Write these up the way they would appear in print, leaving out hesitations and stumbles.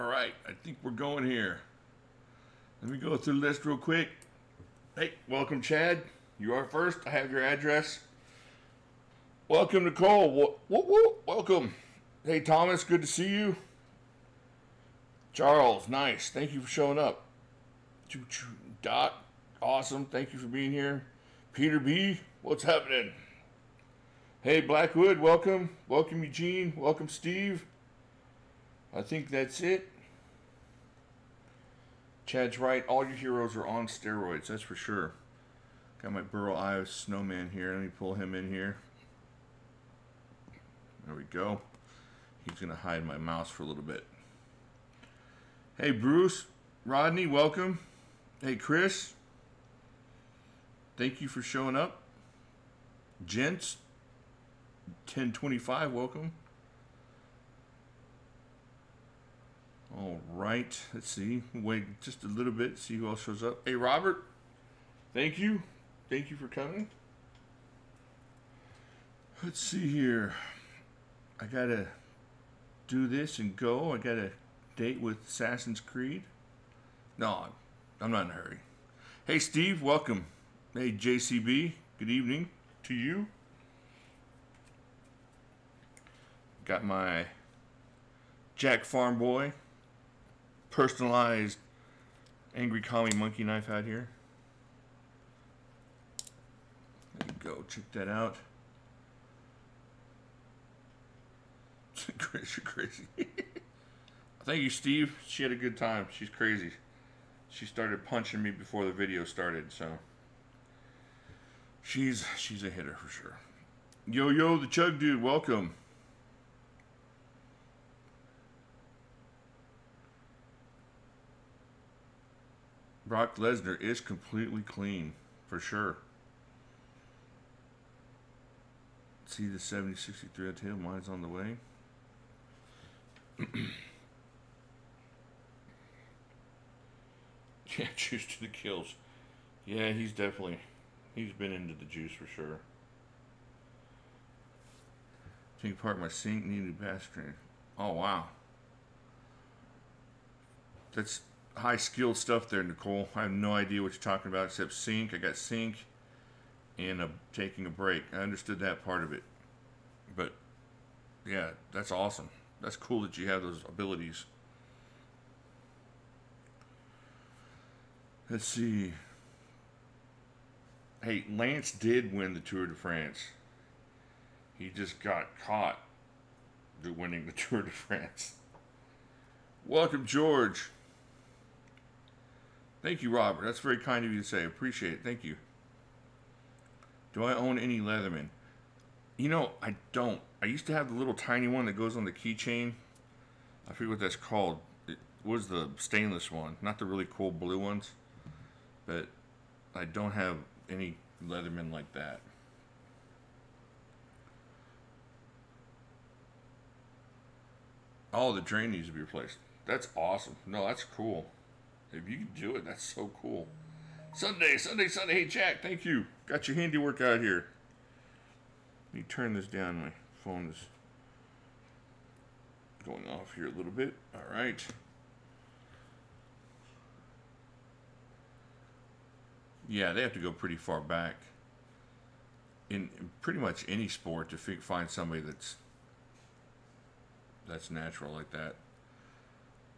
All right, I think we're going here. Let me go through the list real quick. Hey, welcome, Chad. You are first. I have your address. Welcome, Nicole. Welcome. Hey, Thomas, good to see you. Charles, nice. Thank you for showing up. Dot, awesome. Thank you for being here. Peter B, what's happening? Hey, Blackwood, welcome. Welcome, Eugene. Welcome, Steve. I think that's it. Chad's right. All your heroes are on steroids. That's for sure. Got my Burrow Eye snowman here. Let me pull him in here. There we go. He's going to hide my mouse for a little bit. Hey, Bruce. Rodney, welcome. Hey, Chris. Thank you for showing up. Gents, 1025, welcome. All right, let's see. Wait just a little bit, see who else shows up. Hey, Robert, thank you. Thank you for coming. Let's see here. I gotta do this and go. I got a date with Assassin's Creed. No, I'm not in a hurry. Hey, Steve, welcome. Hey, JCB, good evening to you. Got my Jack Farm Boy personalized angry commie monkey knife out here. There you go, check that out. Crazy. Thank you, Steve. She had a good time. She's crazy. She started punching me before the video started, so she's a hitter for sure. Yo, the Chug Dude, welcome. Brock Lesnar is completely clean, for sure. See the 7063 tail, mine's on the way. Yeah, juice to the kills. Yeah, he's been into the juice for sure. Take apart my sink, needed basket. Oh, wow. That's high skilled stuff there, Nicole. I have no idea what you're talking about except sink. I got sink and taking a break. I understood that part of it. But yeah, that's awesome. That's cool that you have those abilities. Let's see. Hey, Lance did win the Tour de France. He just got caught winning the Tour de France. Welcome, George. Thank you, Robert. That's very kind of you to say. Appreciate it. Thank you. Do I own any Leatherman? You know, I don't. I used to have the little tiny one that goes on the keychain. I forget what that's called. It was the stainless one, not the really cool blue ones. But I don't have any Leatherman like that. Oh, the drain needs to be replaced. That's awesome. No, that's cool. If you can do it, that's so cool. Sunday. Hey, Jack, thank you. Got your handiwork out here. Let me turn this down. My phone is going off here a little bit. All right. Yeah, they have to go pretty far back in pretty much any sport to find somebody that's natural like that.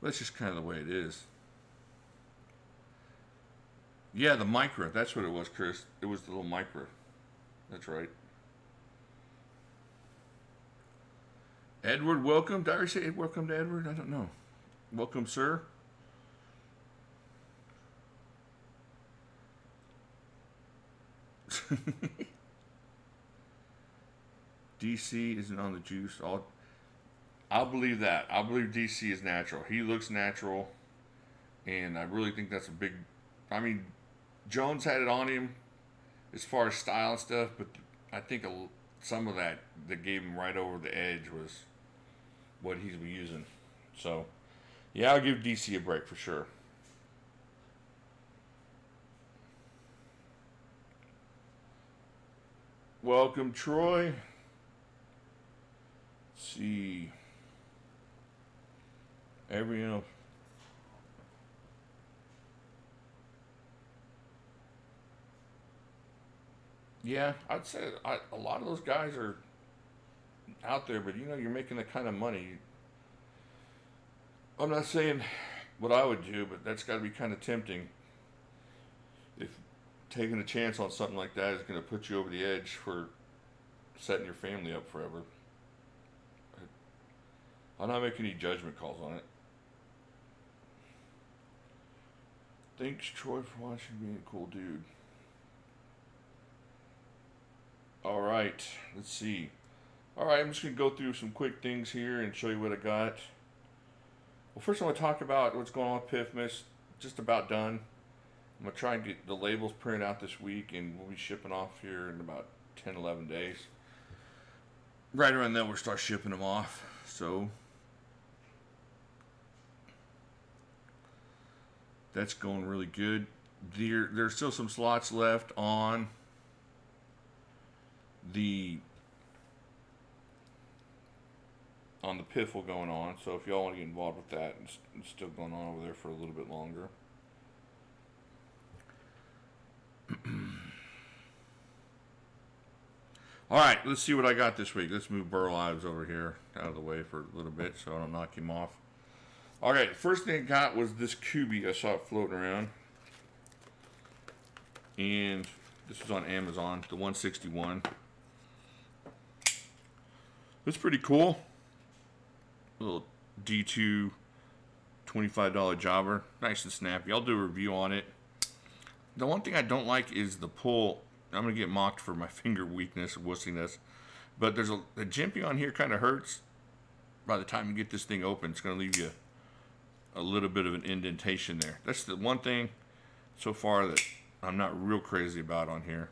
That's just kind of the way it is. Yeah, the micro. That's what it was, Chris. It was the little micro. That's right. Edward, welcome. Did I say welcome to Edward? I don't know. Welcome, sir. DC isn't on the juice. I'll believe that. I'll believe DC is natural. He looks natural, and I really think that's a big. I mean, Jones had it on him as far as style and stuff, but I think some of that gave him right over the edge was what he's been using. So, yeah, I'll give DC a break for sure. Welcome, Troy. Let's see. Every, you know. Yeah, I'd say a lot of those guys are out there, but you know, you're making that kind of money. I'm not saying what I would do, but that's got to be kind of tempting. If taking a chance on something like that is going to put you over the edge for setting your family up forever. I'm not making any judgment calls on it. Thanks, Troy, for watching, being a cool dude. Alright, let's see. Alright, I'm just going to go through some quick things here and show you what I got. Well, first I want to talk about what's going on with Pifmas. Just about done. I'm going to try and get the labels printed out this week, and we'll be shipping off here in about 10, 11 days. Right around then we'll start shipping them off. So that's going really good. There's still some slots left on the piffle going on, so if y'all want to get involved with that, it's still going on over there for a little bit longer. Alright, let's see what I got this week. Let's move Burl Ives over here out of the way for a little bit so I don't knock him off. Alright, first thing I got was this Kubi. I saw it floating around. And this was on Amazon, the 161. It's pretty cool. Little D2 $25 jobber. Nice and snappy. I'll do a review on it. The one thing I don't like is the pull. I'm going to get mocked for my finger weakness or wussiness. But there's the jimping on here kind of hurts. By the time you get this thing open, it's going to leave you a little bit of an indentation there. That's the one thing so far that I'm not real crazy about on here,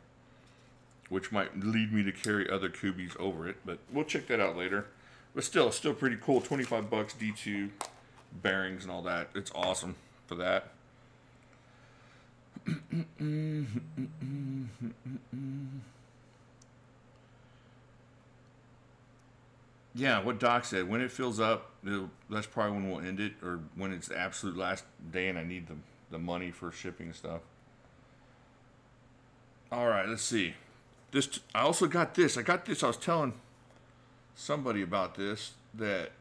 which might lead me to carry other Kubis over it, but we'll check that out later. But still pretty cool. 25 bucks, D2 bearings and all that. It's awesome for that. Yeah, what Doc said, when it fills up, that's probably when we'll end it, or when it's the absolute last day and I need the money for shipping and stuff. Alright, let's see. I also got this. I was telling somebody about this, that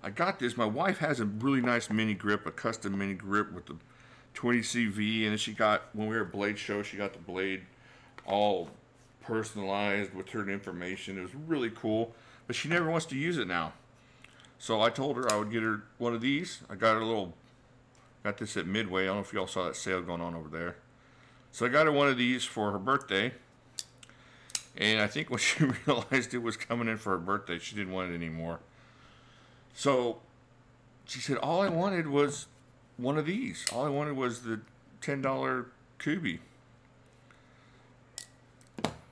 I got this. My wife has a really nice mini grip, a custom mini grip with the 20 CV, and then she got, when we were at Blade Show, she got the blade all personalized with her information. It was really cool, but she never wants to use it now. So I told her I would get her one of these. I got her got this at Midway. I don't know if y'all saw that sale going on over there. So I got her one of these for her birthday. And I think when she realized it was coming in for her birthday, she didn't want it anymore. So she said, all I wanted was one of these. All I wanted was the $10 Kubi.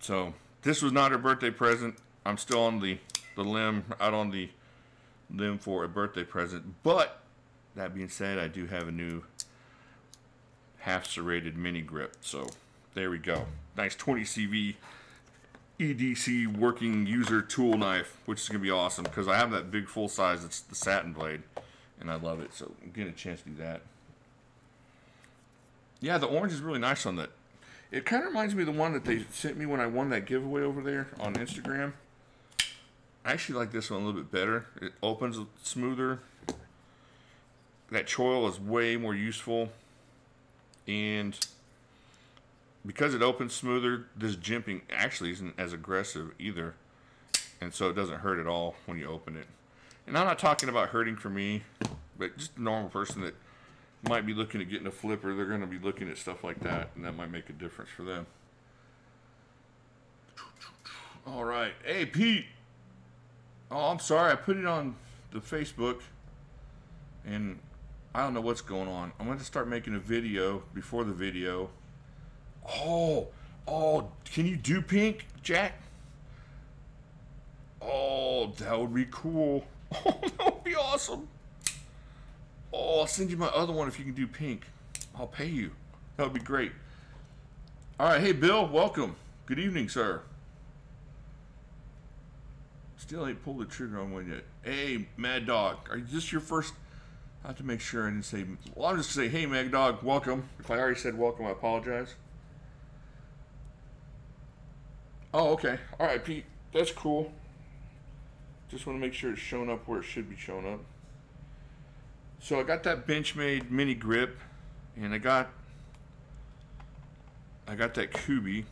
So this was not her birthday present. I'm still on the limb, out on the limb for a birthday present. But that being said, I do have a new half serrated mini grip. So there we go. Nice 20 CV EDC working user tool knife, which is going to be awesome because I have that big full size. It's the satin blade, and I love it. So I'm getting a chance to do that. Yeah, the orange is really nice on that. It kind of reminds me of the one that they sent me when I won that giveaway over there on Instagram. I actually like this one a little bit better. It opens smoother. That choil is way more useful. And because it opens smoother, this jimping actually isn't as aggressive either. And so it doesn't hurt at all when you open it. And I'm not talking about hurting for me, but just a normal person that might be looking at getting a flipper. They're going to be looking at stuff like that, and that might make a difference for them. All right. Hey, Pete. Oh, I'm sorry. I put it on the Facebook, and I don't know what's going on. I'm going to start making a video before the video. Oh, can you do pink, Jack? Oh, that would be cool. Oh, that would be awesome. Oh, I'll send you my other one if you can do pink. I'll pay you. That would be great. All right, hey, Bill, welcome. Good evening, sir. Still ain't pulled the trigger on one yet. Hey, Mad Dog, are this your first? I have to make sure I didn't say. Well, I'll just say, hey, Mad Dog, welcome. If I already said welcome, I apologize. Oh, okay. All right, Pete. That's cool. Just want to make sure it's showing up where it should be showing up. So I got that Benchmade mini grip, and I got that Kubi,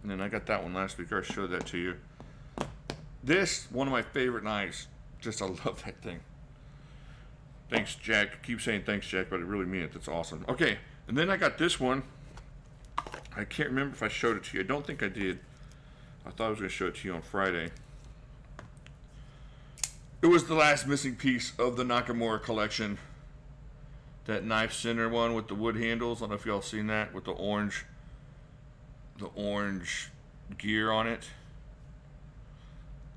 and then I got that one last week. I already showed that to you. This, one of my favorite knives. Just, I love that thing. Thanks, Jack. I keep saying thanks, Jack, but I really mean it. That's awesome. Okay, and then I got this one. I can't remember if I showed it to you. I don't think I did. I thought I was going to show it to you on Friday. It was the last missing piece of the Nakamura collection. That knife center one with the wood handles. I don't know if y'all seen that with the orange gear on it.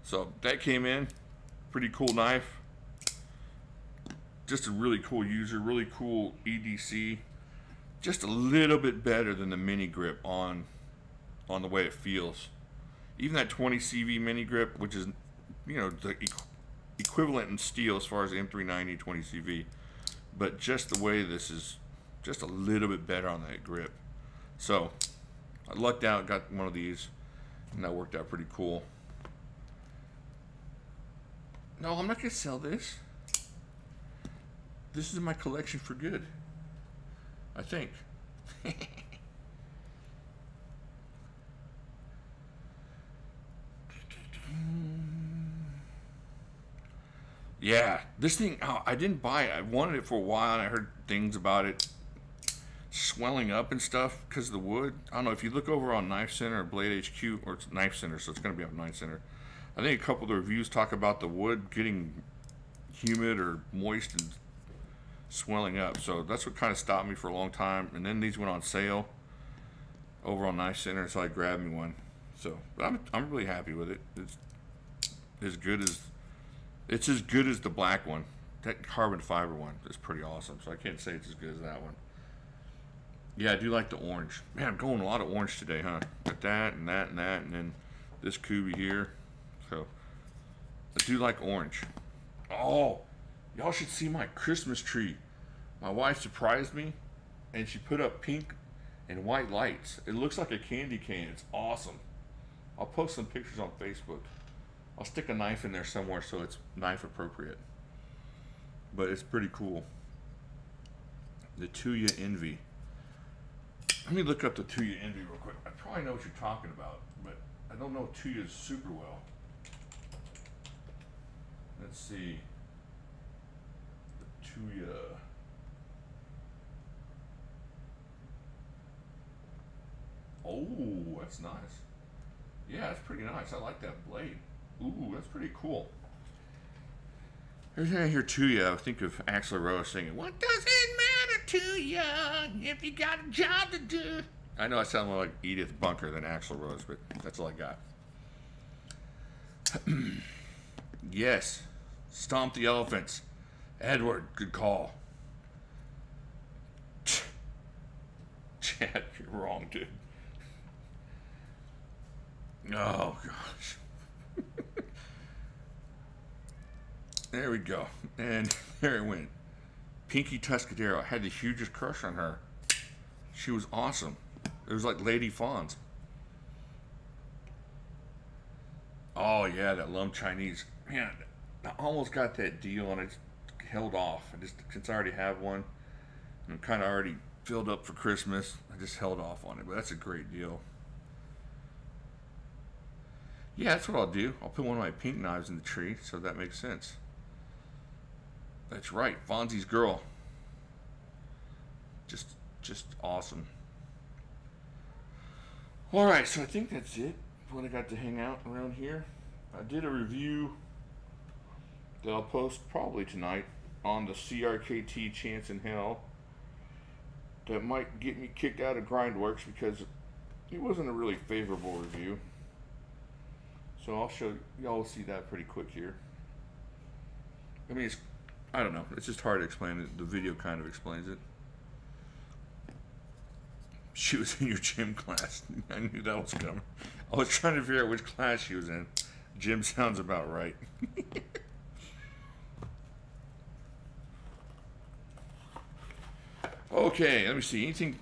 So that came in. Pretty cool knife. Just a really cool user, really cool EDC. Just a little bit better than the mini grip on the way it feels. Even that 20 CV mini grip, which is, you know, the equivalent in steel as far as the M390 20 CV, but just the way this is just a little bit better on that grip. So I lucked out, got one of these, and that worked out pretty cool. No, I'm not gonna sell this. This is in my collection for good, I think. Yeah, this thing, oh, I didn't buy it. I wanted it for a while, and I heard things about it swelling up and stuff because of the wood. I don't know, if you look over on Knife Center or Blade HQ, or it's Knife Center, so it's going to be on Knife Center. I think a couple of the reviews talk about the wood getting humid or moist and swelling up. So that's what kind of stopped me for a long time. And then these went on sale over on Knife Center, so I grabbed me one. So, but I'm really happy with it. It's as good as the black one. That carbon fiber one is pretty awesome. So I can't say it's as good as that one. Yeah, I do like the orange. Man, I'm going a lot of orange today, huh? Got that and that and that, and then this Kubi here. So I do like orange. Oh, y'all should see my Christmas tree. My wife surprised me, and she put up pink and white lights. It looks like a candy cane. It's awesome. I'll post some pictures on Facebook. I'll stick a knife in there somewhere so it's knife appropriate. But it's pretty cool. The Tuya Envy. Let me look up the Tuya Envy real quick. I probably know what you're talking about, but I don't know Tuyas super well. Let's see. The Tuya. Oh, that's nice. Yeah, that's pretty nice. I like that blade. Ooh, that's pretty cool. Every time I hear Tuya, I think of Axl Rose singing, "What does it matter to you if you got a job to do?" I know I sound more like Edith Bunker than Axl Rose, but that's all I got. Yes. Stomp the Elephants. Edward, good call. Chad, you're wrong, dude. Oh, gosh. There we go. And there it went. Pinky Tuscadero. I had the hugest crush on her. She was awesome. It was like Lady Fawns. Oh, yeah, that Lum Chinese. Man, I almost got that deal, and I just held off. Since I already have one, I'm kind of already filled up for Christmas, I just held off on it. But that's a great deal. Yeah, that's what I'll do. I'll put one of my pink knives in the tree, so that makes sense. That's right, Fonzie's girl. Just awesome. All right, so I think that's it. What I got to hang out around here. I did a review that I'll post probably tonight on the CRKT Chance in Hell. That might get me kicked out of Grindworks because it wasn't a really favorable review. So I'll show y'all will see that pretty quick here. I mean, I don't know. It's just hard to explain it. The video kind of explains it. She was in your gym class. I knew that was coming. I was trying to figure out which class she was in. Jim sounds about right. Okay, let me see. Anything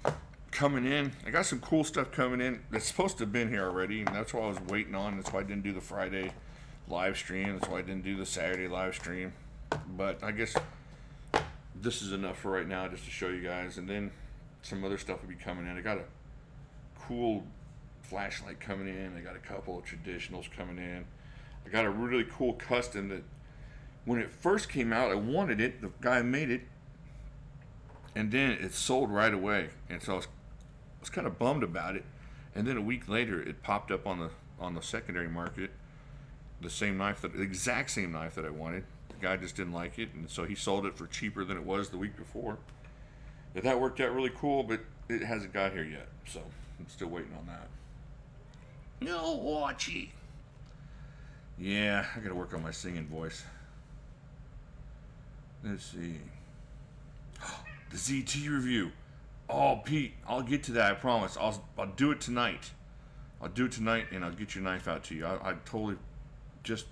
coming in? I got some cool stuff coming in that's supposed to have been here already, and that's why I was waiting on. That's why I didn't do the Friday live stream. That's why I didn't do the Saturday live stream. But I guess this is enough for right now, just to show you guys. And then some other stuff will be coming in. I got a cool flashlight coming in. I got a couple of traditionals coming in. I got a really cool custom that when it first came out, I wanted it. The guy made it. And then it sold right away, and so I was kind of bummed about it. And then a week later, it popped up on the secondary market, the exact same knife that I wanted. The guy just didn't like it, and so he sold it for cheaper than it was the week before. But that worked out really cool, but it hasn't got here yet, so I'm still waiting on that. No, watchy. Yeah, I gotta work on my singing voice. Let's see. The ZT review. Oh, Pete, I'll get to that, I promise. I'll do it tonight. I'll do it tonight, and I'll get your knife out to you. I totally just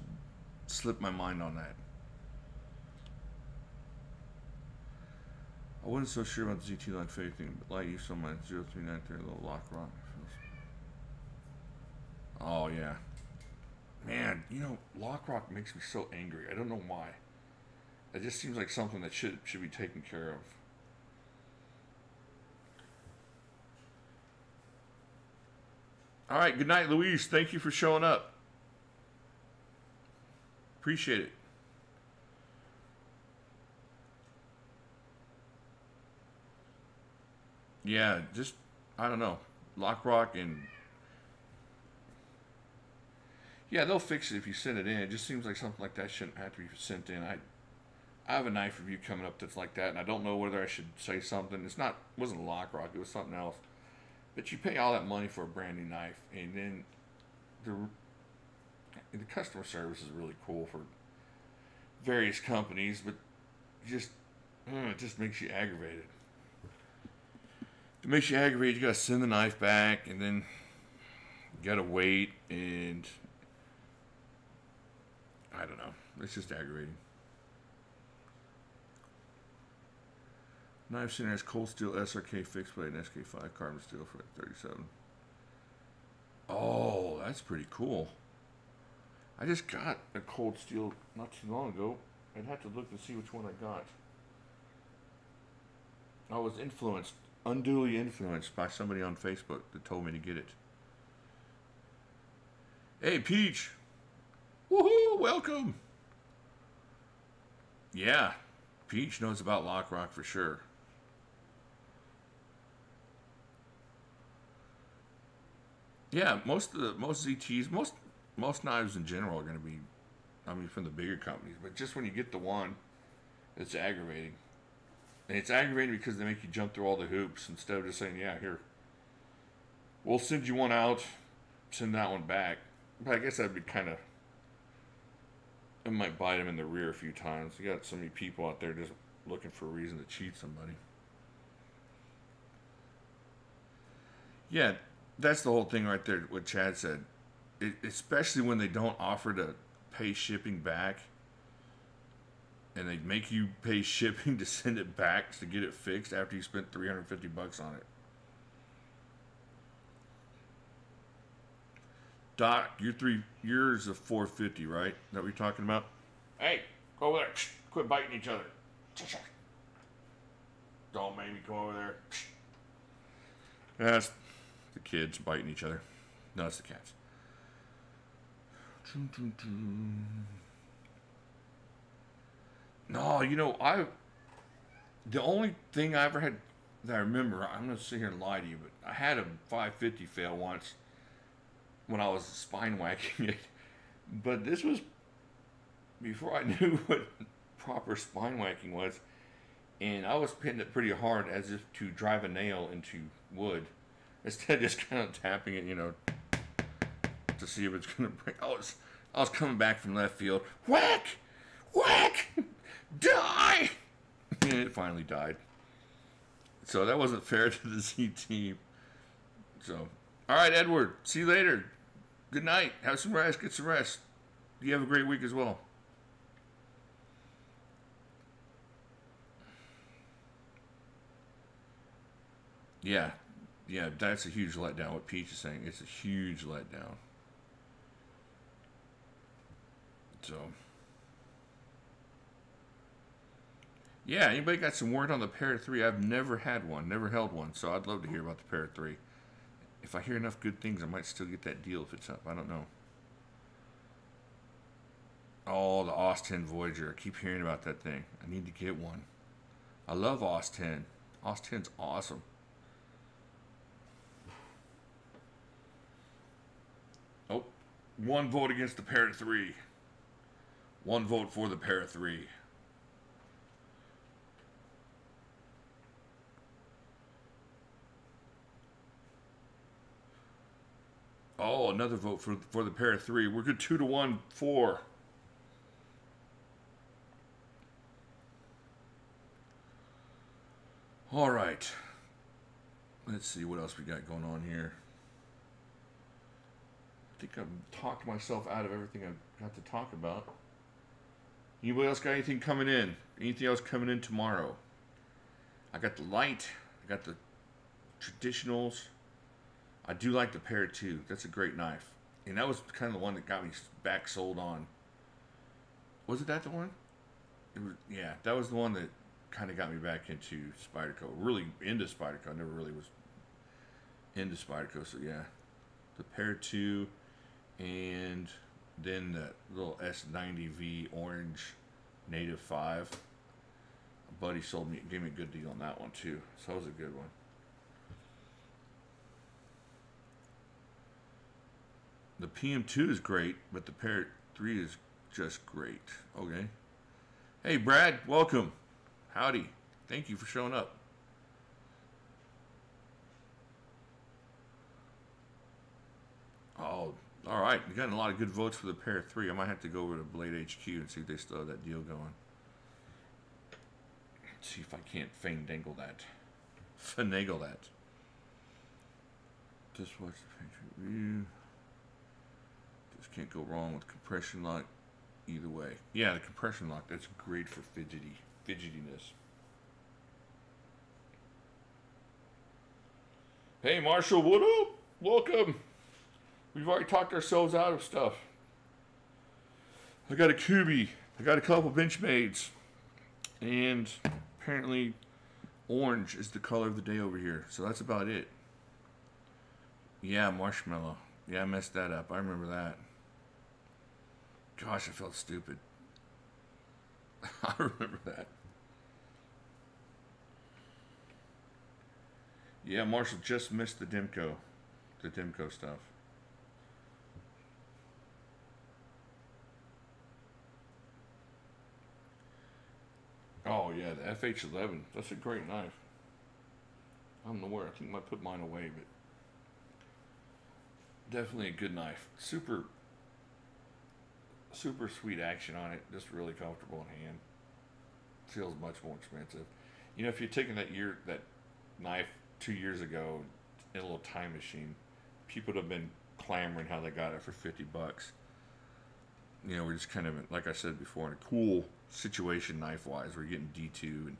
slipped my mind on that. I wasn't so sure about the ZT like fake thing, but like you saw my 0393 little lock rock. Oh, yeah. Man, you know, lock rock makes me so angry. I don't know why. It just seems like something that should be taken care of. All right, good night, Louise. Thank you for showing up. Appreciate it. Yeah, just, I don't know. Lock rock and... Yeah, they'll fix it if you send it in. It just seems like something like that shouldn't have to be sent in. I have a knife review coming up that's like that, and I don't know whether I should say something. It wasn't a lock rock, it was something else. But you pay all that money for a brand new knife, and then the customer service is really cool for various companies, but it just makes you aggravated. It makes you aggravated. You gotta send the knife back, and then you gotta wait, and I don't know. It's just aggravating. Knife Center has cold steel SRK fixed blade and SK5 carbon steel for 37. Oh, that's pretty cool. I just got a cold steel not too long ago. I'd have to look to see which one I got. I was unduly influenced by somebody on Facebook that told me to get it. Hey, Peach. Woohoo, welcome. Yeah, Peach knows about lock rock for sure. Yeah, most ZTs, most knives in general are going to be, I mean, from the bigger companies. But just when you get the one, it's aggravating. And it's aggravating because they make you jump through all the hoops instead of just saying, yeah, here, we'll send you one out, send that one back. But I guess that'd be kind of, it might bite them in the rear a few times. You got so many people out there just looking for a reason to cheat somebody. Yeah. That's the whole thing right there, what Chad said. Especially when they don't offer to pay shipping back, and they make you pay shipping to send it back to get it fixed after you spent $350 on it. Doc, yours of $450, right? That what you're talking about? Hey, go over there. Quit biting each other. Don't make me go over there. That's the kids biting each other. No, it's the cats. No, you know, the only thing I ever had that I remember, I'm going to sit here and lie to you, but I had a 550 fail once when I was spine whacking it. But this was before I knew what proper spine whacking was. And I was pitting it pretty hard as if to drive a nail into wood. Instead of just kind of tapping it, you know, to see if it's going to break. I was coming back from left field. Whack! Whack! Die! And it finally died. So that wasn't fair to the Z team. So, all right, Edward. See you later. Good night. Have some rest. Get some rest. You have a great week as well. Yeah, yeah, that's a huge letdown. What Peach is saying, it's a huge letdown. So, yeah, anybody got some word on the Parrot 3? I've never had one, never held one, so I'd love to hear about the Parrot 3. If I hear enough good things, I might still get that deal if it's up. I don't know. Oh, the OS 10 Voyager. I keep hearing about that thing. I need to get one. I love OS 10. OS 10's awesome. Oh, one vote against the Parrot 3. One vote for the Parrot 3. Oh, another vote for the Parrot 3. We're good 2-1 for. All right. Let's see what else we got going on here. I think I've talked myself out of everything I've got to talk about. Anybody else got anything coming in? Anything else coming in tomorrow? I got the light. I got the traditionals. I do like the Parrot 2. That's a great knife. And that was kind of the one that got me back sold on. Was it that the one? It was, yeah, that was the one that kind of got me back into Spyderco. Really into Spyderco. I never really was into Spyderco. So yeah, the Parrot 2, and then that little S90V orange Native 5. A buddy gave me a good deal on that one too. So that was a good one. The PM2 is great, but the Parrot 3 is just great. Okay. Hey, Brad, welcome. Howdy. Thank you for showing up. Oh, all right. You got a lot of good votes for the Parrot 3. I might have to go over to Blade HQ and see if they still have that deal going. Let's see if I can't finagle that. Just watch the picture review. Just can't go wrong with compression lock either way. Yeah, the compression lock, that's great for fidgetiness. Hey Marshall, what up? Welcome. We've already talked ourselves out of stuff. I got a Kubi. I got a couple Benchmades. And apparently orange is the color of the day over here. So that's about it. Yeah, marshmallow. Yeah, I messed that up. I remember that. Gosh, I felt stupid. I remember that. Yeah, Marshall just missed the Dimco stuff. Oh yeah, the FH11. That's a great knife. I don't know where. I think I might put mine away, but definitely a good knife. Super sweet action on it. Just really comfortable in hand. Feels much more expensive. You know, if you're taking that knife 2 years ago in a little time machine, people would have been clamoring how they got it for $50. You know, we're just kind of, like I said before, in a cool situation knife-wise. We're getting D2 and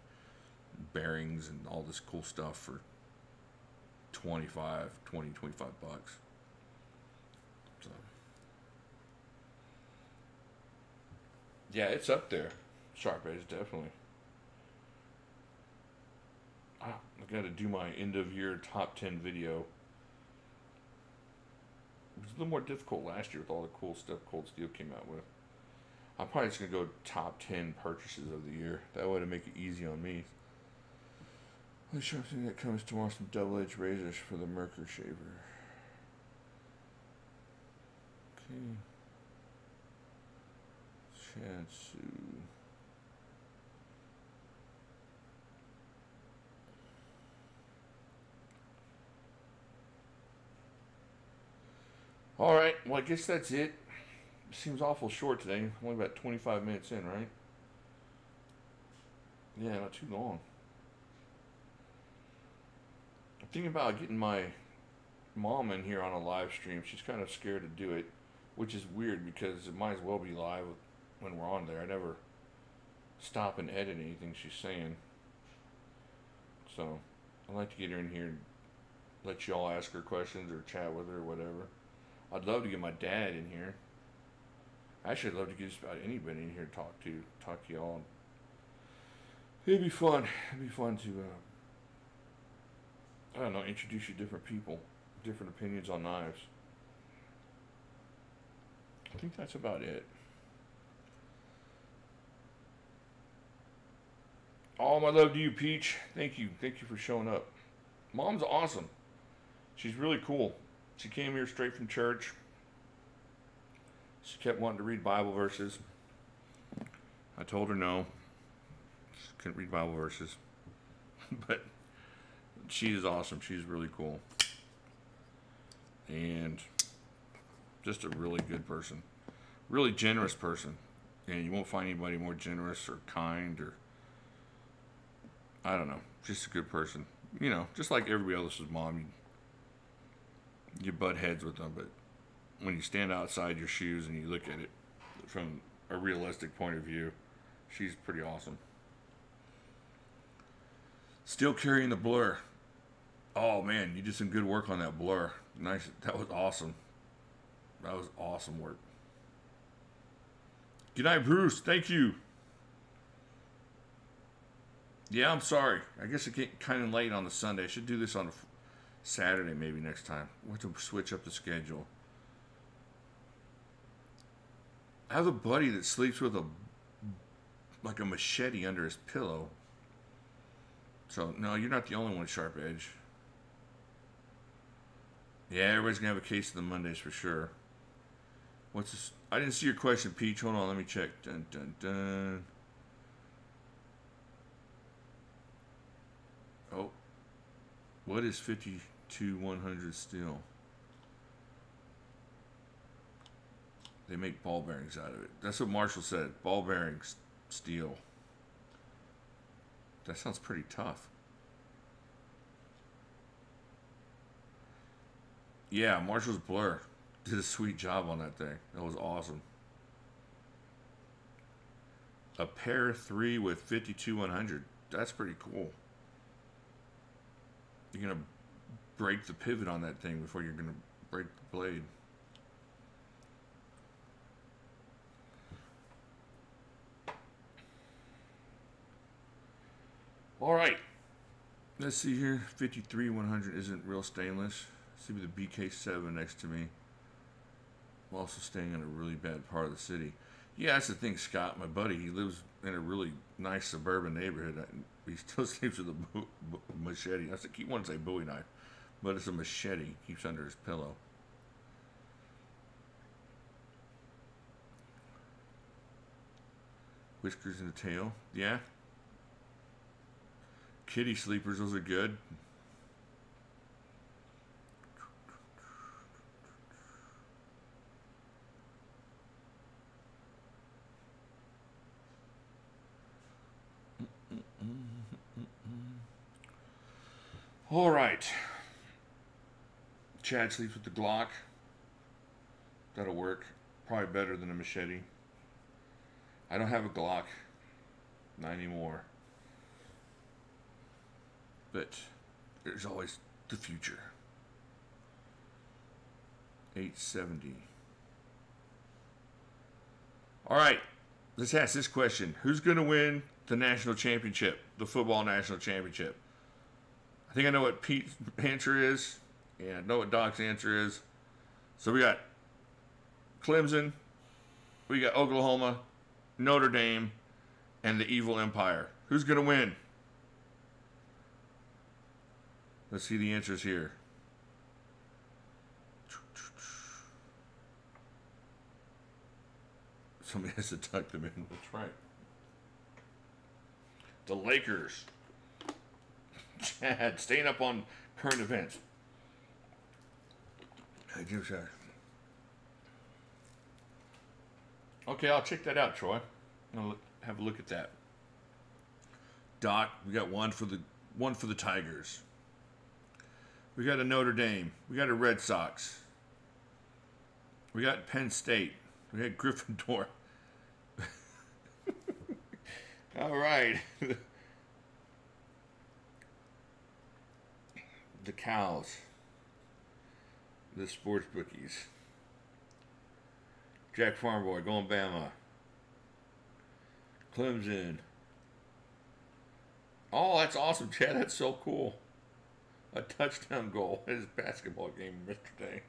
bearings and all this cool stuff for 25 bucks. So, yeah, it's up there. Sharp Edge, definitely. I got to do my end-of-year top 10 video. It was a little more difficult last year with all the cool stuff Cold Steel came out with. I'm probably just going to go top 10 purchases of the year. That way to make it easy on me. Let's show something that comes tomorrow. Some double-edged razors for the Merkur shaver. Okay. Shatsu. Alright, well I guess that's it. Seems awful short today. Only about 25 minutes in, right? Yeah, not too long. I'm thinking about getting my mom in here on a live stream. She's kind of scared to do it. which is weird because it might as well be live when we're on there. I never stop and edit anything she's saying. So I'd like to get her in here and let you all ask her questions or chat with her or whatever. I'd love to get my dad in here. Actually, I'd love to get just about anybody in here to talk to y'all. It'd be fun. It'd be fun to, I don't know, introduce you to different people, different opinions on knives. I think that's about it. All my love to you, Peach. Thank you. Thank you for showing up. Mom's awesome. She's really cool. She came here straight from church. She kept wanting to read Bible verses. I told her no. She couldn't read Bible verses. But she is awesome. She's really cool. And just a really good person. Really generous person. And you won't find anybody more generous or kind or, I don't know, just a good person. You know, just like everybody else's mom, you butt heads with them, but when you stand outside your shoes and you look at it from a realistic point of view, she's pretty awesome. Still carrying the blur. Oh man, you did some good work on that blur. Nice, that was awesome. That was awesome work. Good night, Bruce. Thank you. Yeah, I'm sorry. I guess it get kind of late on the Sunday. I should do this on a Saturday maybe next time. We'll have to switch up the schedule. I have a buddy that sleeps with a machete under his pillow. So, no, you're not the only one with sharp edge. Yeah, everybody's going to have a case of the Mondays for sure. What's this? I didn't see your question, Peach. Hold on, let me check. Dun, dun, dun. Oh. What is 52-100 steel? They make ball bearings out of it. That's what Marshall said. Ball bearings, steel. That sounds pretty tough. Yeah, Marshall's Blur did a sweet job on that thing. That was awesome. A pair 3 with 52-100. That's pretty cool. You're going to break the pivot on that thing before you're going to break the blade. All right. Let's see here. 53-100 isn't real stainless. See the BK7 next to me. I'm also staying in a really bad part of the city. Yeah, that's the thing, Scott. My buddy, he lives in a really nice suburban neighborhood. He still sleeps with a machete. I keep wanting to say Bowie knife, but it's a machete. He keeps under his pillow. Whiskers in the tail. Yeah. Kitty sleepers, those are good. All right. Chad sleeps with the Glock. That'll work. Probably better than a machete. I don't have a Glock. Not anymore. But there's always the future. 870. All right. Let's ask this question. Who's going to win the national championship? The football national championship? I think I know what Pete's answer is. And I know what Doc's answer is. So we got Clemson. We got Oklahoma. Notre Dame. And the Evil Empire. Who's going to win? Let's see the answers here. Somebody has to tuck them in. That's right. The Lakers. Chad, staying up on current events. Hey, Jimislash. Okay, I'll check that out, Troy. I'll have a look at that. Doc, we got one for the Tigers. We got a Notre Dame. We got a Red Sox. We got Penn State. We had Gryffindor. All right. The cows. The sports bookies. Jack Farmboy going Bama. Clemson. Oh, that's awesome, Chad. That's so cool. A touchdown goal in his basketball game yesterday.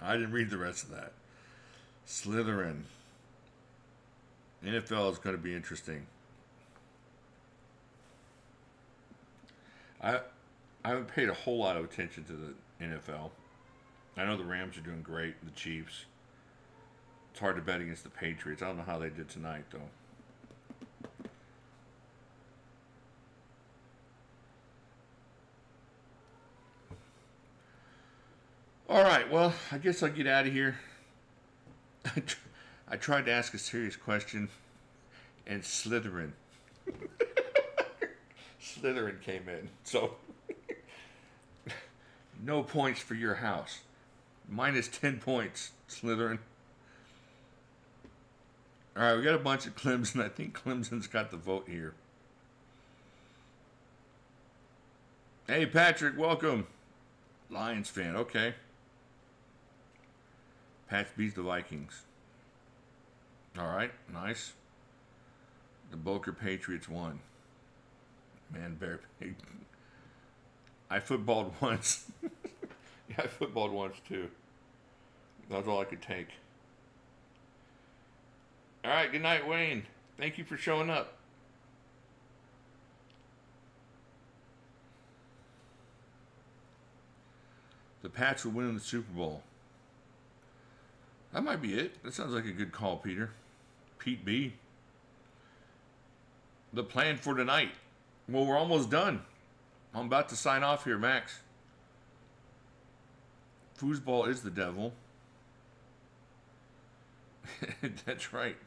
I didn't read the rest of that. Slytherin. NFL is going to be interesting. I haven't paid a whole lot of attention to the NFL. I know the Rams are doing great, the Chiefs. It's hard to bet against the Patriots. I don't know how they did tonight, though. All right, well, I guess I'll get out of here. I tried to ask a serious question, and Slytherin. Slytherin came in, so no points for your house. Minus 10 points, Slytherin. All right, we got a bunch of Clemson. I think Clemson's got the vote here. Hey, Patrick, welcome. Lions fan, okay. Pats beats the Vikings. All right, nice. The Boca Patriots won. Man, bear pig. I footballed once. Yeah, I footballed once too. That's all I could take. All right, good night, Wayne. Thank you for showing up. The Pats will win the Super Bowl. That might be it. That sounds like a good call, Peter. Pete B. The plan for tonight. Well, we're almost done. I'm about to sign off here, Max. Foosball is the devil. That's right.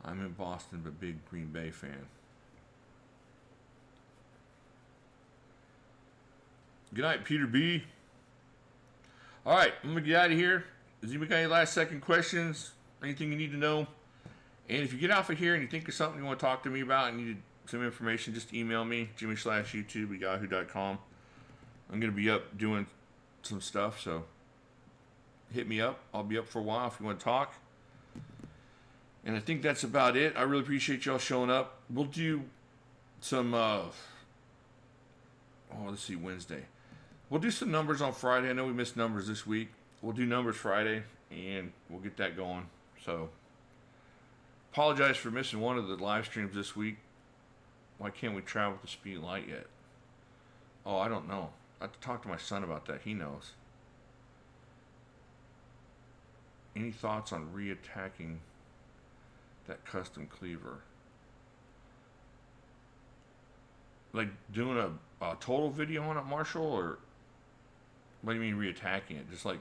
I'm in Boston, but big Green Bay fan. Good night, Peter B. All right, I'm going to get out of here. Does anybody got any last second questions? Anything you need to know? And if you get off of here and you think of something you want to talk to me about and need some information, just email me, jimislashyoutube at yahoo.com. I'm going to be up doing some stuff, so hit me up. I'll be up for a while if you want to talk. And I think that's about it. I really appreciate y'all showing up. We'll do some, let's see, Wednesday. We'll do some numbers on Friday. I know we missed numbers this week. We'll do numbers Friday, and we'll get that going. So, apologize for missing one of the live streams this week. Why can't we travel at the speed of light yet? Oh, I don't know. I have to talk to my son about that. He knows. Any thoughts on reattacking that custom cleaver? Like doing a total video on it, Marshall, or what do you mean reattacking it? Just like,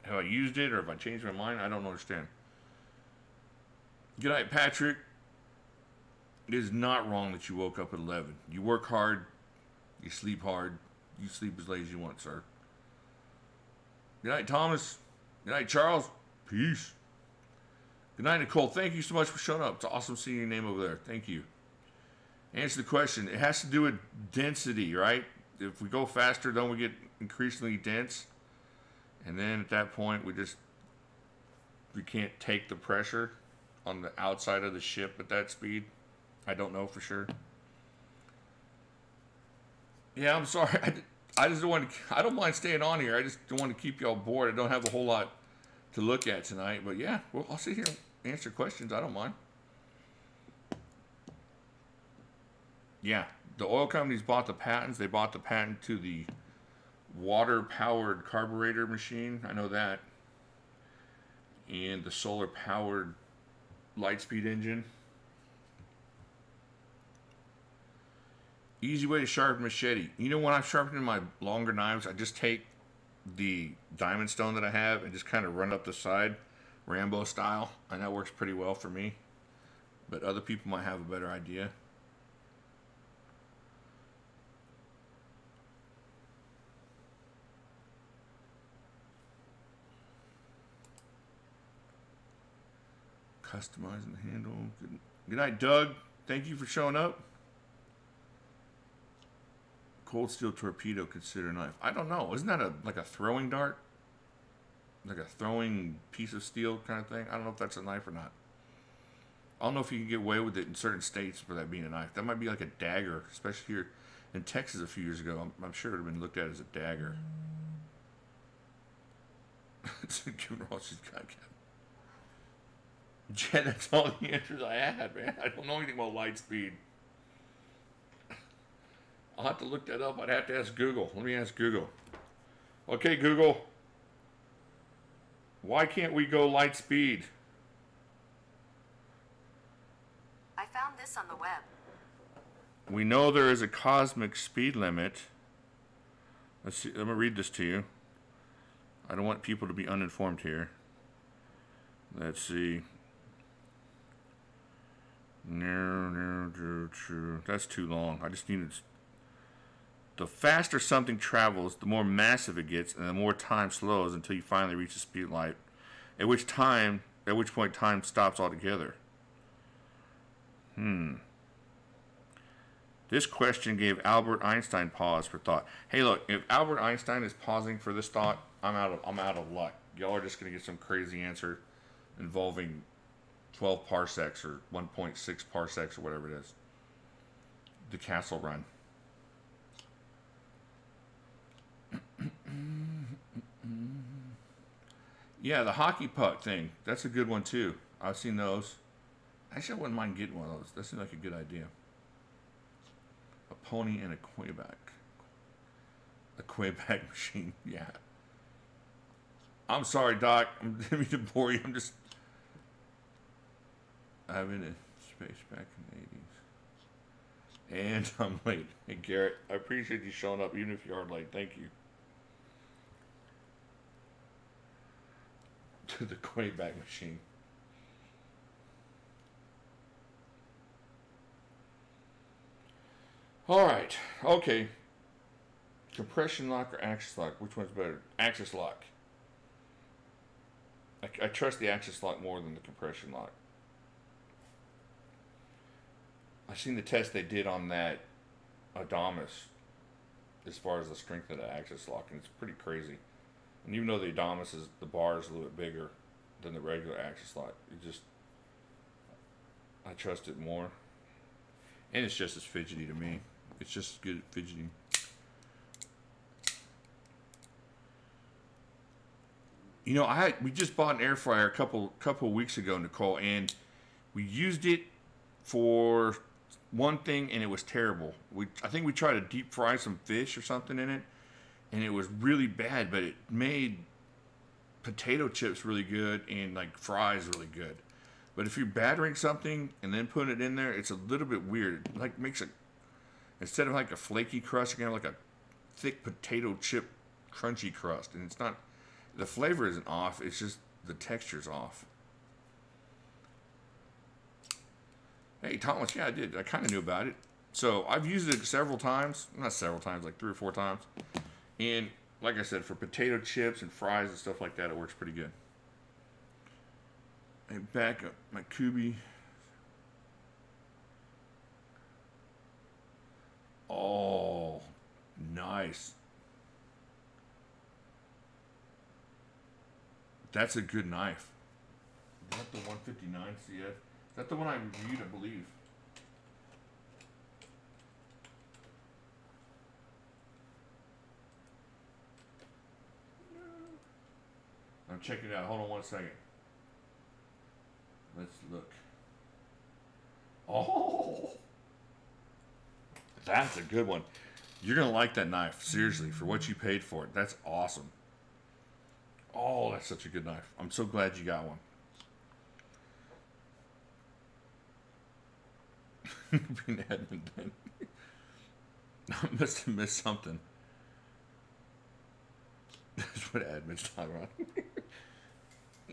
have I used it or have I changed my mind? I don't understand. Good night, Patrick. It is not wrong that you woke up at 11. You work hard. You sleep hard. You sleep as late as you want, sir. Good night, Thomas. Good night, Charles. Peace. Good night, Nicole. Thank you so much for showing up. It's awesome seeing your name over there. Thank you. Answer the question. It has to do with density, right? If we go faster, don't we get increasingly dense? And then at that point, we can't take the pressure on the outside of the ship at that speed. I don't know for sure. Yeah, I'm sorry. I just don't want to. I don't mind staying on here. I just don't want to keep y'all bored. I don't have a whole lot to look at tonight. But yeah, well, I'll sit here and answer questions. I don't mind. Yeah, the oil companies bought the patents. They bought the patent to the water-powered carburetor machine. I know that. And the solar-powered Lightspeed engine. Easy way to sharpen machete. You know, when I'm sharpening my longer knives, I just take the diamond stone that I have and just kind of run up the side, Rambo style, and that works pretty well for me. But other people might have a better idea. Customizing the handle. Good night, Doug. Thank you for showing up. Cold steel torpedo consider knife. I don't know. Isn't that like a throwing dart? Like a throwing piece of steel kind of thing? I don't know if that's a knife or not. I don't know if you can get away with it in certain states for that being a knife. That might be like a dagger, especially here in Texas a few years ago. I'm sure it would have been looked at as a dagger. Given all she's got. Jen, that's all the answers I had, man. I don't know anything about light speed. I'll have to look that up. I'd have to ask Google. Let me ask Google. Okay, Google. Why can't we go light speed? I found this on the web. We know there is a cosmic speed limit. Let's see. Let me read this to you. I don't want people to be uninformed here. Let's see. No, true. That's too long. I just needed. The faster something travels, the more massive it gets, and the more time slows until you finally reach the speed of light. At which point time stops altogether. This question gave Albert Einstein pause for thought. Hey, look, if Albert Einstein is pausing for this thought, I'm out of luck. Y'all are just gonna get some crazy answer involving 12 parsecs or 1.6 parsecs or whatever it is. The Castle Run. Yeah, the hockey puck thing. That's a good one too. I've seen those. Actually, I wouldn't mind getting one of those. That seems like a good idea. A pony and a Quebec. A Quebec machine. Yeah. I'm sorry, Doc. I didn't mean to bore you. I'm just... I've been in space back in the 80s. And I'm late. Hey, Garrett, I appreciate you showing up, even if you are late. Thank you. To the Quebec machine. All right. Okay. Compression lock or axis lock? Which one's better? Axis lock. I trust the axis lock more than the compression lock. I've seen the test they did on that Adamas as far as the strength of the axis lock, and it's pretty crazy. And even though the Adamas is, the bar is a little bit bigger than the regular axis lock, I trust it more. And it's just as fidgety to me. It's just as good at fidgeting. You know, we just bought an air fryer a couple weeks ago, Nicole, and we used it for one thing, and it was terrible. I think we tried to deep fry some fish or something in it, and it was really bad, but it made potato chips really good and like fries really good. But if you're battering something and then putting it in there, it's a little bit weird. It like makes it, instead of like a flaky crust, you're gonna have like a thick potato chip crunchy crust, and it's not. The flavor isn't off, it's just the texture's off. Hey, Thomas, yeah, I did. I kind of knew about it. So I've used it several times. Not several times, like 3 or 4 times. And like I said, for potato chips and fries and stuff like that, it works pretty good. And back up my Kubi. Oh, nice. That's a good knife. Is that the 159 CF? Is that the one I reviewed, I believe? I'm checking it out. Hold on one second. Let's look. Oh! That's a good one. You're going to like that knife. Seriously, for what you paid for it. That's awesome. Oh, that's such a good knife. I'm so glad you got one. Being Edmonton. I must have missed something. That's what Admin's talking about.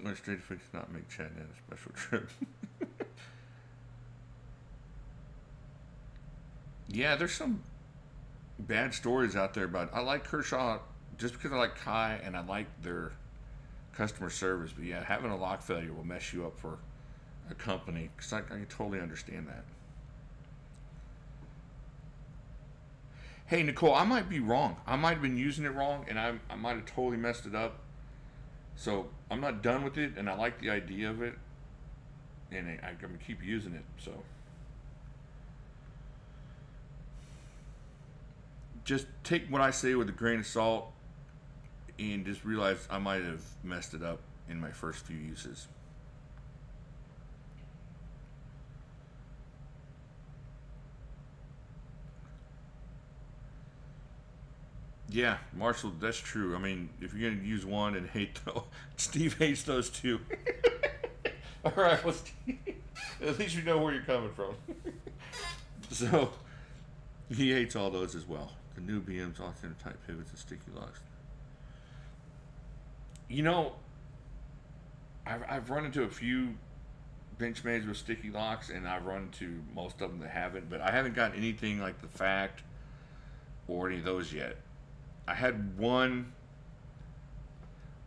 My straight fix not make Chad in a special trip. Yeah, there's some bad stories out there about. I like Kershaw just because I like Kai and I like their customer service, but yeah, having a lock failure will mess you up for a company, because I can totally understand that. Hey, Nicole, I might be wrong. I might have been using it wrong, and I might have totally messed it up. So I'm not done with it, and I like the idea of it, and I'm going to keep using it. So just take what I say with a grain of salt, and just realize I might have messed it up in my first few uses. Yeah, Marshall, that's true. I mean, if you're gonna use one and hate those, Steve hates those too. All right, well, Steve, at least you know where you're coming from. So he hates all those as well. The new BMs, alternate type pivots, and sticky locks. You know, I've run into a few Benchmades with sticky locks, and I've run into most of them that haven't, but I haven't gotten anything like the Fact or any of those yet. I had one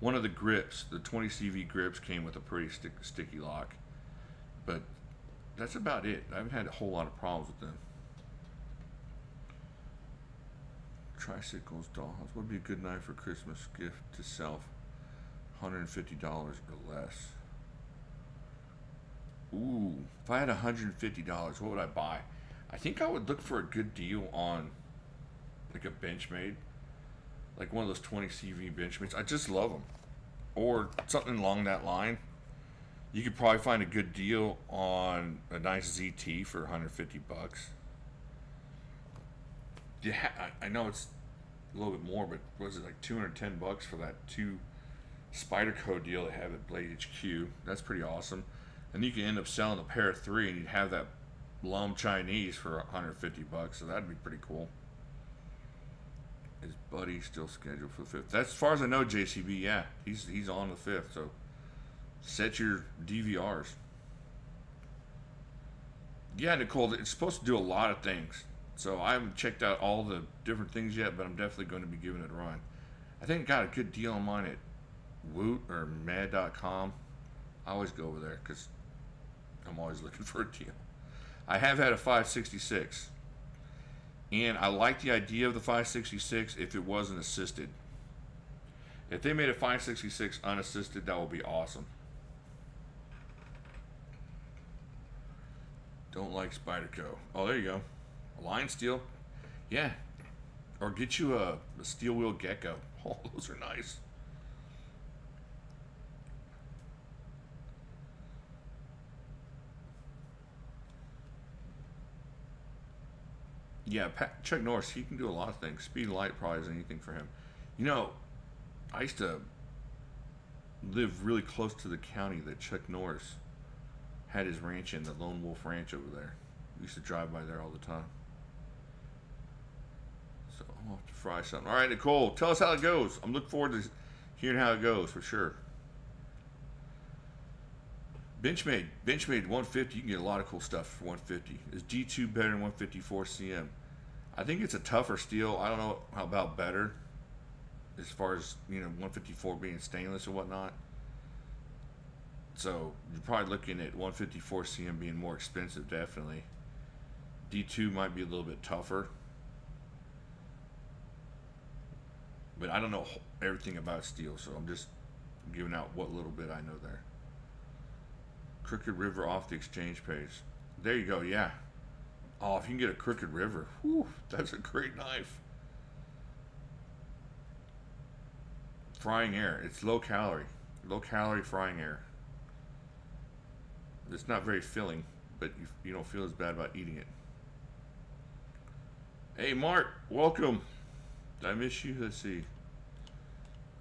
of the grips, the 20 CV grips, came with a pretty sticky lock, but that's about it. I haven't had a whole lot of problems with them. Tricycles, dollhouse. What would be a good knife for Christmas gift to self? $150 or less. Ooh, if I had $150, what would I buy? I think I would look for a good deal on like a Benchmade. Like one of those 20 CV Benchmates. I just love them. Or something along that line. You could probably find a good deal on a nice ZT for 150 bucks. Yeah, I know it's a little bit more, but was it like 210 bucks for that 2 Spyderco deal they have at Blade HQ? That's pretty awesome. And you can end up selling a pair of 3 and you'd have that Lum Chinese for 150 bucks, so that'd be pretty cool. Is Buddy still scheduled for the 5th? That's as far as I know, JCB. Yeah, he's on the 5th. So set your DVRs. Yeah, Nicole, it's supposed to do a lot of things. So I haven't checked out all the different things yet, but I'm definitely going to be giving it a run. I think I got a good deal on mine at Woot or Mad.com. I always go over there because I'm always looking for a deal. I have had a 566. And I like the idea of the 566 if it wasn't assisted. If they made a 566 unassisted, that would be awesome. Don't like Spyderco. Oh, there you go. A line steel. Yeah. Or get you a steel wheel gecko. Oh, those are nice. Yeah, Chuck Norris, he can do a lot of things. Speed and light probably is anything for him. You know, I used to live really close to the county that Chuck Norris had his ranch in, the Lone Wolf Ranch over there. We used to drive by there all the time. So I'll have to fry something. All right, Nicole, tell us how it goes. I'm looking forward to hearing how it goes for sure. Benchmade 150, you can get a lot of cool stuff for 150. Is G2 better than 154 CM? I think it's a tougher steel. I don't know how about better as far as, you know, 154 being stainless and whatnot. So you're probably looking at 154 CM being more expensive, definitely. D2 might be a little bit tougher. But I don't know everything about steel, so I'm just giving out what little bit I know there. Crooked River off the exchange page. There you go, yeah. Oh, if you can get a Crooked River, whew, that's a great knife. Frying air. It's low calorie frying air. It's not very filling, but you don't feel as bad about eating it. Hey, Mark, welcome. Did I miss you? Let's see.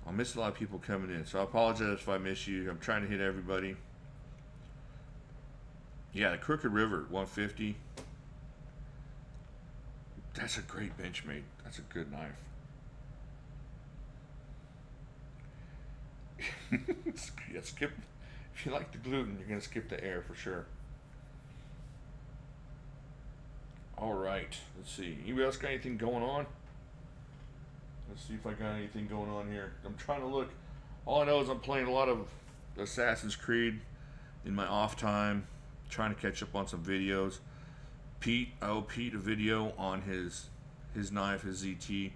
I'll miss a lot of people coming in, so I apologize if I miss you. I'm trying to hit everybody. Yeah, the Crooked River 150. That's a great Benchmade. That's a good knife. Yeah, skip. If you like the gluten, you're gonna skip the air for sure. All right. Let's see. Anybody else got anything going on? Let's see if I got anything going on here. I'm trying to look. All I know is I'm playing a lot of Assassin's Creed. in my off time, trying to catch up on some videos. I owe Pete a video on his knife, his ZT,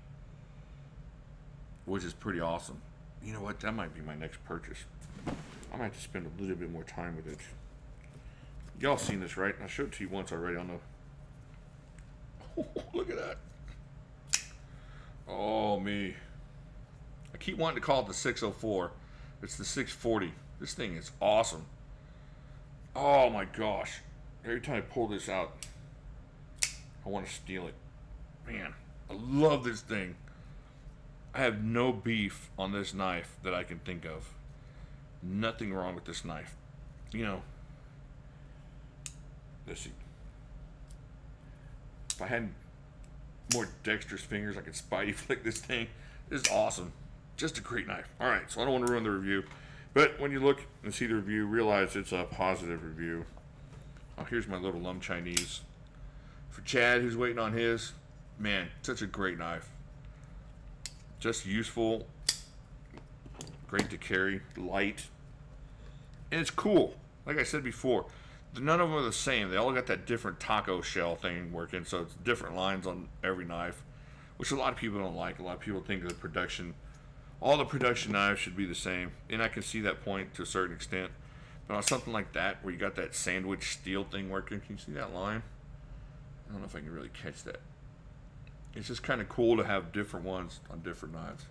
which is pretty awesome. You know what? That might be my next purchase. I might have to spend a little bit more time with it. Y'all seen this, right? I showed it to you once already. I don't know. Look at that. Oh, me. I keep wanting to call it the 604. It's the 640. This thing is awesome. Oh my gosh. Every time I pull this out, I want to steal it. Man, I love this thing. I have no beef on this knife that I can think of. Nothing wrong with this knife. You know, let's see. If I had more dexterous fingers, I could spidey flick this thing. This is awesome. Just a great knife. Alright, so I don't want to ruin the review. But when you look and see the review, realize it's a positive review. Oh, here's my little Lum Chinese. For Chad, who's waiting on his. Man, such a great knife. Just useful. Great to carry. Light. And it's cool. Like I said before, none of them are the same. They all got that different taco shell thing working, so it's different lines on every knife, which a lot of people don't like. A lot of people think of the production, all the production knives should be the same, and I can see that point to a certain extent. But on something like that, where you got that sandwich steel thing working, can you see that line? I don't know if I can really catch that. It's just kind of cool to have different ones on different knives.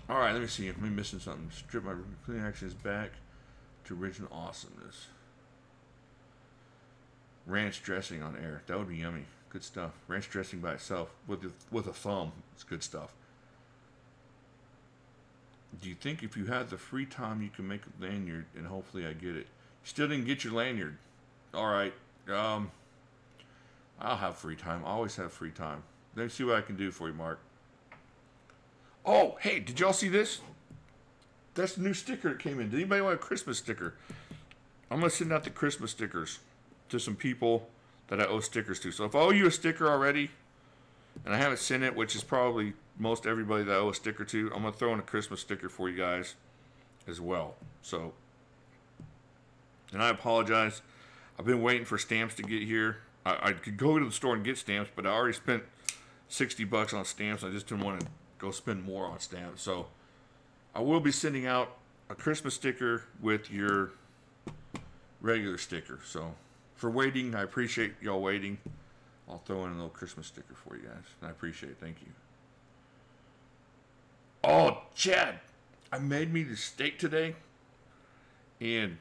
All right, let me see. Am I missing something? Strip my clean actions back to original awesomeness. Ranch dressing on air. That would be yummy. Good stuff. Ranch dressing by itself with a thumb. It's good stuff. Do you think if you had the free time you can make a lanyard and hopefully I get it? Still didn't get your lanyard. Alright. I'll have free time. I always have free time. Let me see what I can do for you, Mark. Oh, hey, did y'all see this? That's the new sticker that came in. Did anybody want a Christmas sticker? I'm going to send out the Christmas stickers to some people that I owe stickers to. So if I owe you a sticker already, and I haven't sent it, which is probably most everybody that I owe a sticker to, I'm going to throw in a Christmas sticker for you guys as well. So, and I apologize. I've been waiting for stamps to get here. I could go to the store and get stamps, but I already spent $60 on stamps. I just didn't want to go spend more on stamps. So I will be sending out a Christmas sticker with your regular sticker. So for waiting, I appreciate y'all waiting. I'll throw in a little Christmas sticker for you guys. I appreciate it. Thank you. Oh, Chad, I made me the steak today, and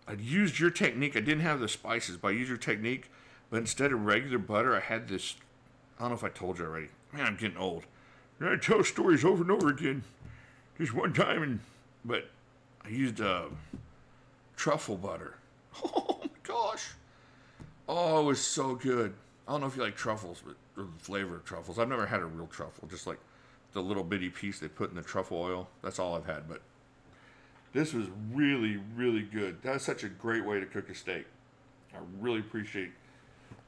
I used your technique. I didn't have the spices, but I used your technique. But instead of regular butter, I had this. I don't know if I told you already. Man, I'm getting old. I tell stories over and over again. Just one time, but I used truffle butter. Oh my gosh! Oh, it was so good. I don't know if you like truffles, but or the flavor of truffles. I've never had a real truffle, just like the little bitty piece they put in the truffle oil. That's all I've had, but this was really, really good. That's such a great way to cook a steak. I really appreciate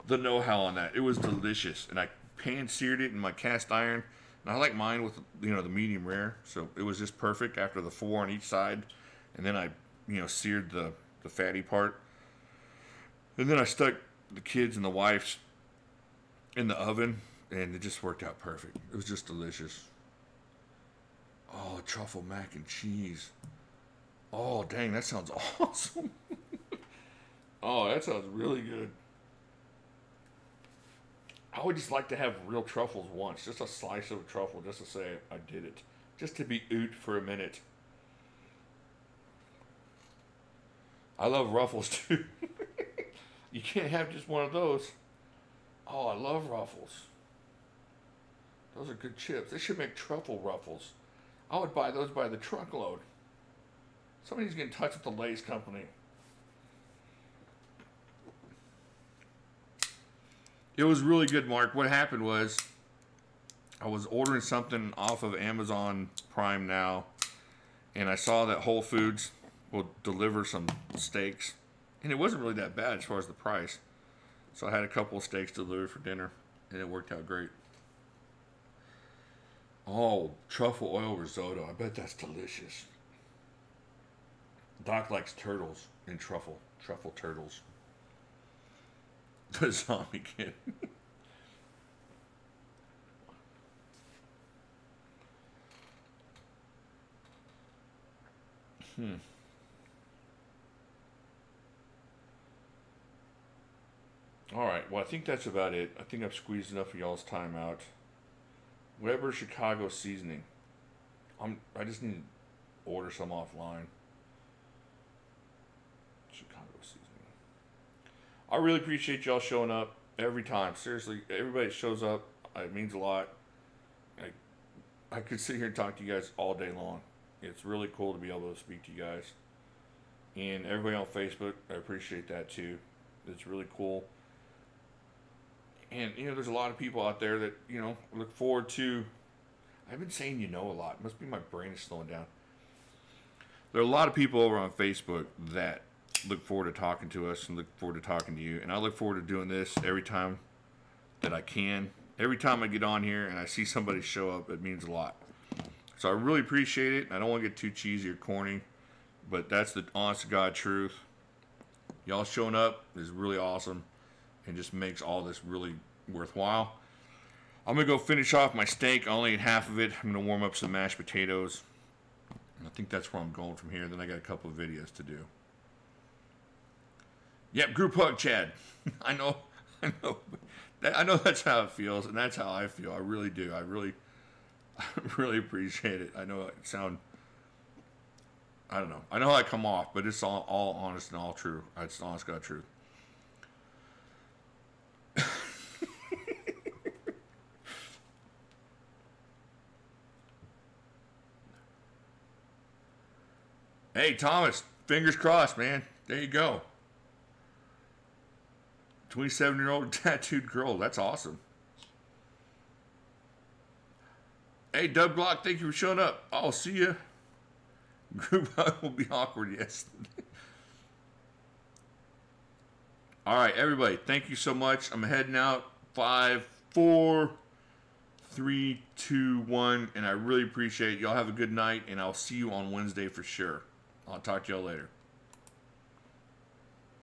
the know-how on that. It was delicious, and I pan-seared it in my cast iron. And I like mine with, you know, the medium rare, so it was just perfect after the 4 on each side. And then I, you know, seared the fatty part. And then I stuck the kids and the wife's in the oven, and it just worked out perfect. It was just delicious. Oh, truffle mac and cheese. Oh, dang, that sounds awesome. Oh, that sounds really good. I would just like to have real truffles once. Just a slice of a truffle, just to say I did it. Just to be oot for a minute. I love Ruffles, too. You can't have just one of those. Oh, I love Ruffles. Those are good chips. They should make truffle Ruffles. I would buy those by the truckload. Somebody's getting in touch with the Lay's company. It was really good, Mark. What happened was I was ordering something off of Amazon Prime now, and I saw that Whole Foods will deliver some steaks, and it wasn't really that bad as far as the price. So I had a couple of steaks delivered for dinner, and it worked out great. Oh, truffle oil risotto. I bet that's delicious. Doc likes turtles and truffle turtles. The zombie kid. All right. Well, I think that's about it. I think I've squeezed enough of y'all's time out. Weber Chicago seasoning. I just need to order some offline. Chicago seasoning. I really appreciate y'all showing up every time. Seriously, everybody that shows up, it means a lot. I could sit here and talk to you guys all day long. It's really cool to be able to speak to you guys. And everybody on Facebook, I appreciate that too. It's really cool. And, there's a lot of people out there that, look forward to... I've been saying a lot. It must be my brain is slowing down. There are a lot of people over on Facebook that look forward to talking to us and look forward to talking to you. And I look forward to doing this every time that I can. Every time I get on here and I see somebody show up, it means a lot. So I really appreciate it. I don't want to get too cheesy or corny, but that's the honest to God truth. Y'all showing up is really awesome and just makes all this really worthwhile. I'm going to go finish off my steak. I only ate half of it. I'm going to warm up some mashed potatoes. And I think that's where I'm going from here. Then I got a couple of videos to do. Yep, group hug, Chad. I know that's how it feels, and that's how I feel. I really do. I really appreciate it. I know it sound... I don't know. I know how I come off, but it's all honest and all true. It's honest God truth. Hey, Thomas, fingers crossed, man. There you go. 27-year-old tattooed girl. That's awesome. Hey, Doug Glock, thank you for showing up. I'll see you. Group hug will be awkward, yes. All right, everybody, thank you so much. I'm heading out. 5, 4, 3, 2, 1, and I really appreciate it. Y'all have a good night, and I'll see you on Wednesday for sure. I'll talk to y'all later.